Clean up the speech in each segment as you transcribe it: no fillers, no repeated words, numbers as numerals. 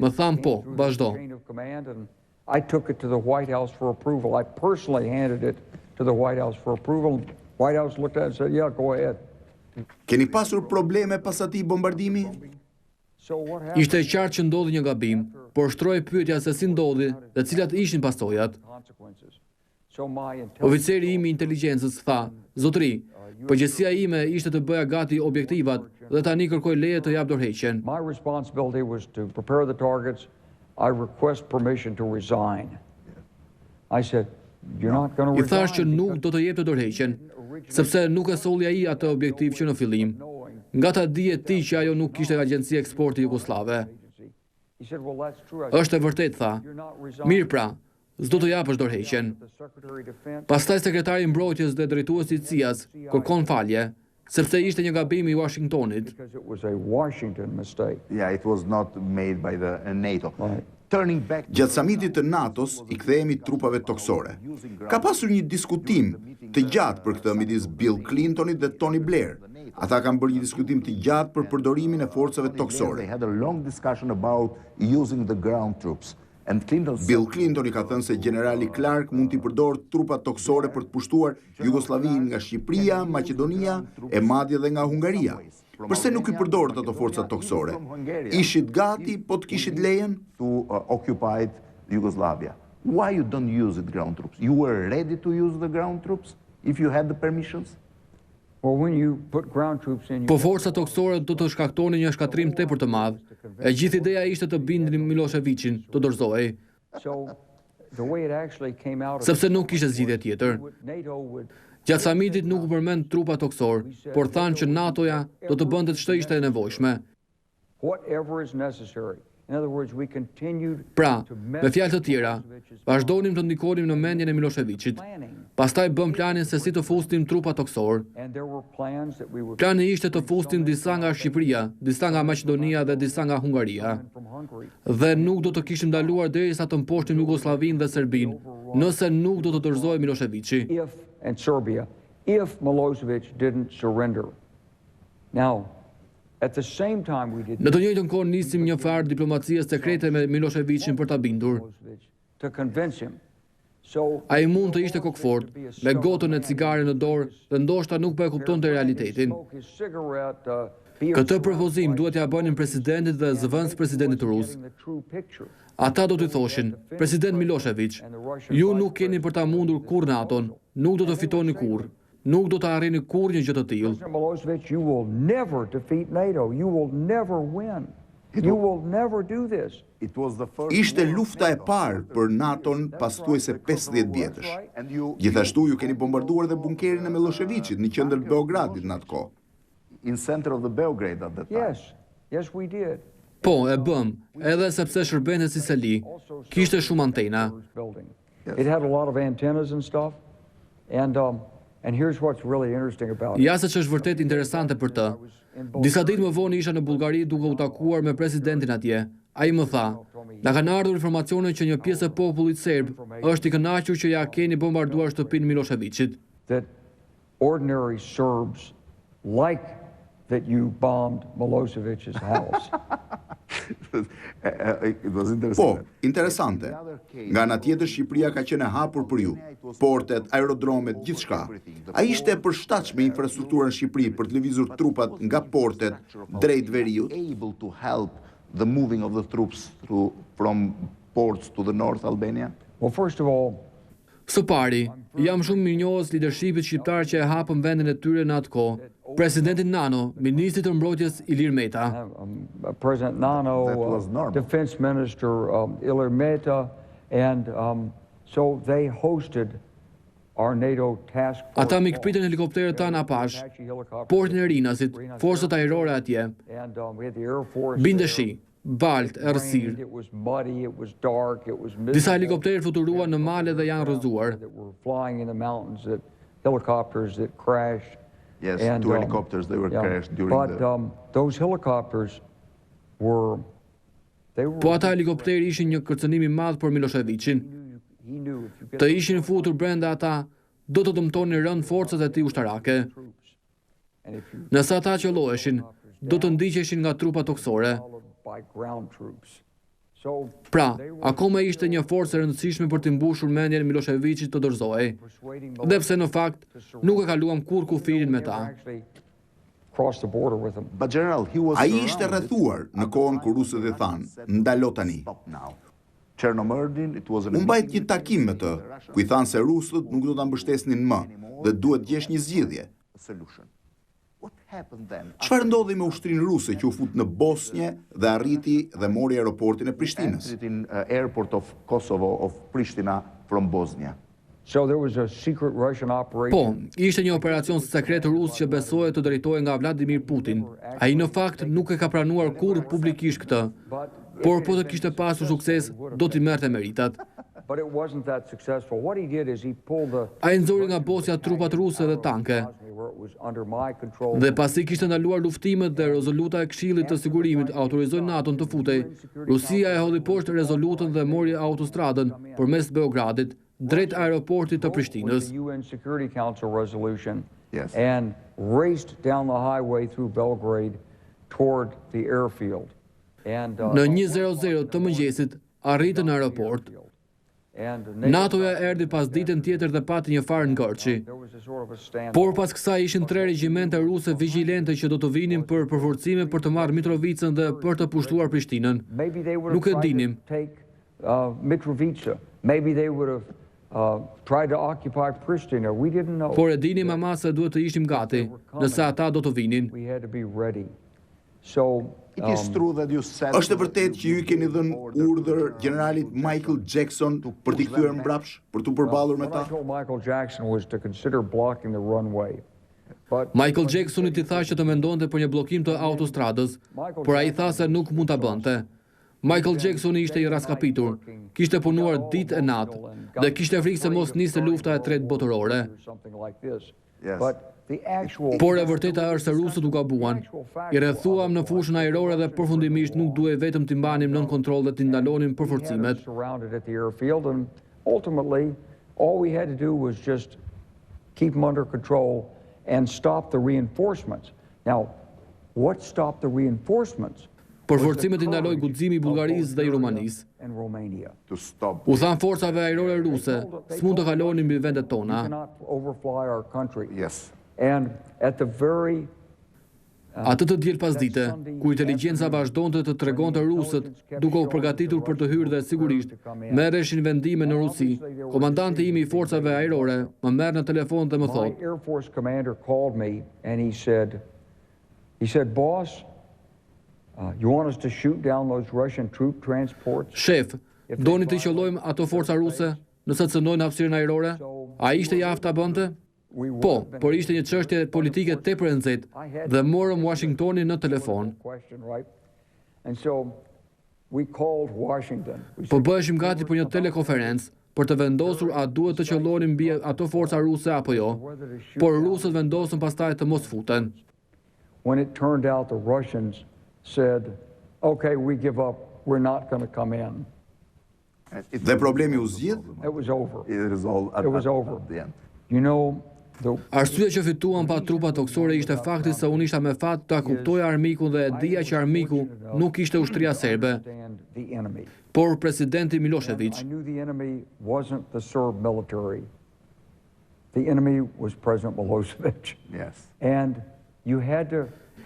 Më thamë po, vazhdo. I took it to the White House for approval. I personally handed it to the White House for approval. White House looked at it and said, "Yeah, go ahead." Keni pasur probleme pas atij bombardimi? Ishte e qartë që ndodhi një gabim, por shtroi pyetja se si ndodhi dhe cilat ishin pasojat. Oficeri im I inteligjencës tha, "Zotëri, përgjegjësia ime ishte të bëja gati objektivat dhe tani kërkoj leje të jap dorëheqjen." My responsibility was to prepare the targets. I request permission to resign. I said, "You're not going to I resign." thash që nuk do të jep të dorëheqjen, sepse nuk e solli ai atë objektiv që në fillim. Nga ta dihet ti që ajo nuk kishte agjenci eksporti jugoslave. Është e vërtet, tha. Mirë pra, s'do të japësh dorëheqjen. Pastaj sekretari I mbrojtjes dhe drejtuesi I CIA-s kërkon falje, sepse ishte një gabim I Washingtonit. Yeah, it was not made by the NATO. Turning back Gjatë samitit të NATO-s I kthehemi trupave toksore. Ka pasur një diskutim të gjatë për këtë midis Bill Clintonit dhe Tony Blair. Ata kanë bërë një diskutim të gjatë për përdorimin e forcave They toksore. had a long discussion about using the ground troops. And Clinton Bill Clinton I ka thënë se gjenerali Clark mund t'i përdor trupa toksore për të pushtuar Jugosllavinë nga Shqipëria, Maqedonia e madje edhe nga Hungaria. Përse nuk I përdorët ato forca toksore? Ishit gati, po të kishit lejen? to occupied Yugoslavia. Why you don't use it ground troops? You were ready to use the ground troops if you had the permissions? Well, when you put ground troops in, Po forca toksore do të shkaktonin një shkatrim tepër të madh. E gjithë ideja ishte të bindnin Miloševićin të dorëzohej, so the way it actually came out of sepse nuk kishte zgjidhje tjetër. NATO would Gjatë samitit nuk u përmend trupa toksor, por thanë që NATO-ja do të bënte ç'të ishte e nevojshme. whatever is necessary. In other words, we continued Pra, to me mess fjalë të tjera, vazhdonim të ndikonim në mendjen e Miloševićit. Pastaj bëm planin se si të fusnim trupa toksor. and there were plans that we would Plani ishte të fusnim disa nga Shqipëria, disa nga Maqedonia dhe disa nga Hungaria. from Hungary. Dhe nuk do të kishim ndaluar derisa të mposhtim Jugosllavinë dhe Serbinë, nëse nuk do të dorëzohej Miloševići. If and Serbia, if Milosevic didn't surrender. Now, at the same time we did Në të njëjtën kohë nisim një farë diplomacie sekrete me Miloševićin për ta bindur. Milosevic to convince him. So Ai mund të ishte kokfort, me gotën e cigare në dorë dhe ndoshta nuk po e kuptonte realitetin. smoke his cigarette, be Këtë propozim duhet ja bënin presidentit dhe zëvendës presidentit rus. the true picture. Ata do t'i thoshin, president Milošević, ju nuk keni për ta mundur kur NATO-n, nuk do të fitoni kur, nuk do të arrini kur një gjë të tillë. President Milosevic, you will never defeat NATO. You will never win. You will never do this. It was the first Ishte lufta e parë për NATO-n pas thuajse 50 vjetësh. and you Gjithashtu ju keni bombarduar dhe bunkerin e Miloševićit në qendër të Beogradit në atë kohë. in center of the Belgrade at the time. Yes. Yes, we did. Po, e bëm, edhe sepse shërbente si seli, kishte shumë antena. Building. It had a lot of antennas and stuff. And here's what's really interesting about it. Ja se që është vërtet interesante për të. Disa ditë më vonë isha në Bullgari duke u takuar me presidentin atje. Ai më tha, na kanë ardhur informacione që një pjesë e popullit serb është I kënaqur që ja keni bombarduar shtëpinë Miloševićit. That ordinary Serbs like that you bombed Milosevic's house. It was Po, interesting. interesante. Nga ana tjetër Shqipëria ka qenë e hapur për ju. Portet, aerodromet, gjithçka. Ai ishte e përshtatshme infrastruktura në Shqipëri për të lëvizur trupat nga portet drejt veriut. Able to help the moving of the troops from ports to the North Albania. Well, first of all, Së pari, jam shumë mirënjohës leadershipit shqiptar që e hapën vendin e tyre në atë kohë. Presidentin Nano, ministri të mbrojtjes Ilir Meta. President That Nano, was normal. Defense Minister Ilir Meta, and so they hosted our NATO task force. Ata mikpritën helikopterët tanë Apache, portin e Rinasit, forcët ajrore atje, And we had the Air Force. bindeshi, balt, errësirë. It was muddy, it was dark, it was Disa miserable. helikopterë fluturuan në male dhe janë rrëzuar. That were flying in the mountains, that helicopters that crashed. Yes, And, two helicopters, they were crashed during but those helicopters were, they were, Po ata helikopterë ishin një kërcënim I madh për Miloševićin. he knew if you get Të ishin futur brenda ata, do të dëmtonin rënd forcat e tij ushtarake. troops, and if you Nëse ata qelloheshin, do të ndiqeshin nga trupa toksore. followed by ground troops. Pra, akoma ishte një forcë e rëndësishme për të mbushur mendjen Miloševićit të dorëzohej, dhe pse në fakt nuk e kaluam kur kufirin me ta. Ai ishte rrethuar në kohën kur rusët e thanë, ndalo tani. Unë mbajt një takim me të, ku i thanë se rusët nuk do ta mbështesnin më dhe duhet gjesh një zgjidhje. Çfarë ndodhi me ushtrinë ruse që u fut në Bosnjë dhe arriti dhe mori aeroportin e Prishtinës? Po, ishte një operacion sekret rus që besohej të drejtohej nga Vladimir Putin. Ai në fakt nuk e ka pranuar kurrë publikisht këtë, por po të kishte pasur sukses, do t'i merrte meritat. Ai nxori nga Bosnja trupat ruse dhe tanke. Dhe pasi kishte ndaluar luftimet dhe rezoluta e Këshillit të Sigurimit autorizoi NATO-n të futej, Rusia e hodhi poshtë rezolutën dhe mori autostradën përmes Beogradit drejt aeroportit të Prishtinës. Në 1:00 të mëngjesit arritën në aeroport. NATO-ja erdhi pas ditën tjetër dhe pati një farë ngërçi. Por pas kësaj ishin 3 regjimente ruse vigjilente që do të vinin për përforcime për të marrë Mitrovicën dhe për të pushtuar Prishtinën. Nuk e dinim. Por e dinim ama se duhet të ishim gati, nëse ata do të vinin. Është e vërtet që ju i keni dhënë urdhër generalit Michael Jackson për t'i kthyer mbrapsh, për t'u përballur me ta? Michael Jacksoni t'i tha që të mendonte për një bllokim të autostradës, por ai tha se nuk mund ta bënte. Michael Jacksoni ishte i raskapitur, kishte punuar ditë e natë dhe kishte frikë se mos niste lufta e tretë botërore. Por e vërteta është se rusët u gabuan. I rrethuam në fushën ajrore dhe përfundimisht nuk duhej vetëm t'i mbanim nën kontroll dhe t'i ndalonim përforcimet. Përforcimet i ndaloi guximi i Bullgarisë dhe i Rumanisë. U than forcave ajrore ruse, s'mund të kalonin mbi vendet tona. Atë të diel pas dite, ku inteligjenca vazhdonte të tregonte rusët, duke u përgatitur për të hyrë dhe sigurisht merreshin vendime në Rusi, komandanti im i forcave ajrore më merr në telefon dhe më thotë: "Shef, doni të qollojmë ato forca ruse nëse cënojnë hapësirën ajrore?" A ishte javë ta bënte? Po, por ishte një çështje politike tepër e nxehtë dhe morëm Washingtonin në telefon. Po bëheshim gati për një telekonferencë për të vendosur a duhet të qollonim mbi ato forca ruse apo jo, por rusët vendosën pastaj të mos futen. Dhe problemi u zgjidh? Arsyeja që fituam pa trupa toksore ishte fakti se unë isha me fat ta kuptoja armikun dhe e dija që armiku nuk ishte ushtria serbe, por presidenti Milošević.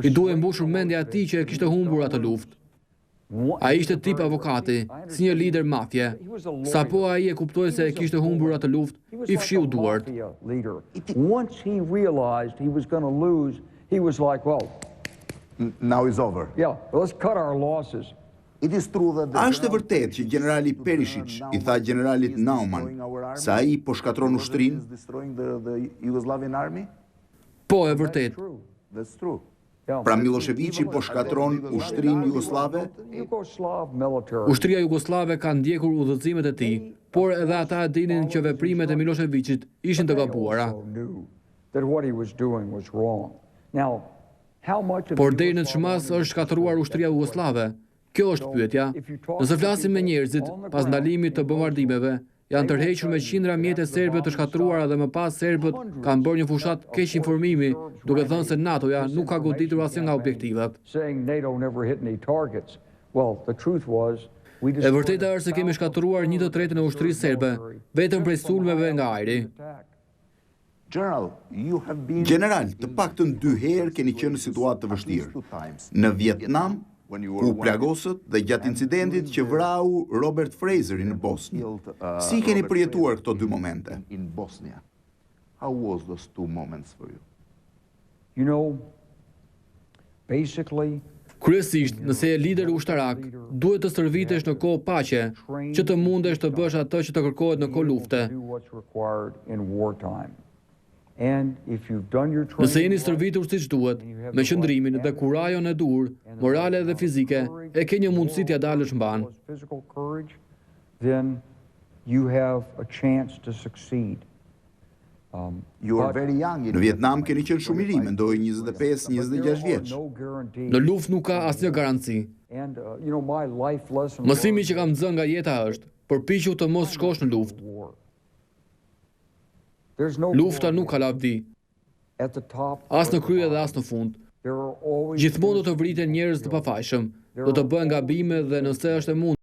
I duhej mbushur mendja atij që e kishte humbur atë luftë. Ai ishte tip avokati, si një lider mafie. Sapo ai e kuptoi se e kishte humbur atë luftë, i fshiu duart. A është e vërtet që generali Perišić i tha generalit Nauman se ai po shkatron ushtrinë? Po, e vërtet. Pra Miloševići po shkatron ushtrinë jugoslave? Ushtria jugoslave ka ndjekur udhëzimet e tij, por edhe ata e dinin që veprimet e Miloševićit ishin të gabuara. Por deri në çmas është shkatëruar ushtria jugoslave? Kjo është pyetja. Nëse flasim me njerëzit pas ndalimit të bombardimeve, janë tërhequr me qindra mjete serbe të shkatruara dhe më pas serbët kanë bërë një fushat keq informimi, duke thënë se NATO-ja nuk ka goditur asnjë nga objektivat. E vërteta është se kemi shkatëruar 1/3 e ushtrisë serbe, vetëm prej sulmeve nga ajri. General, të paktën 2 herë keni qenë në situatë të vështirë. Në Vietnam, ku plagosët dhe gjatë incidentit që vrau Robert Frazeri në Bosnjë. Si keni përjetuar këto 2 momente? How was those 2 moments for you? You know, basically, Kryesisht, nëse je lider ushtarak, duhet të stërvitesh në kohë paqe, që të mundesh të bësh atë që të kërkohet në kohë lufte. Nëse jeni stërvitur siç duhet, me qëndrimin dhe kurajon e dur, morale dhe fizike, e ke një mundësi t'ja dalësh mban. Then you have a chance to succeed. You are very young. Në Vietnam keni qenë shumë i ri, mendoj 25-26 vjeç. Në luftë nuk ka asnjë garanci. Mësimi që kam zënë nga jeta është, përpiqu të mos shkosh në luftë. Lufta nuk ka lavdi, as në krye dhe as në fund. Gjithmonë do të vriten njerëz të pafajshëm, do të bëhen gabime dhe nëse është e mundur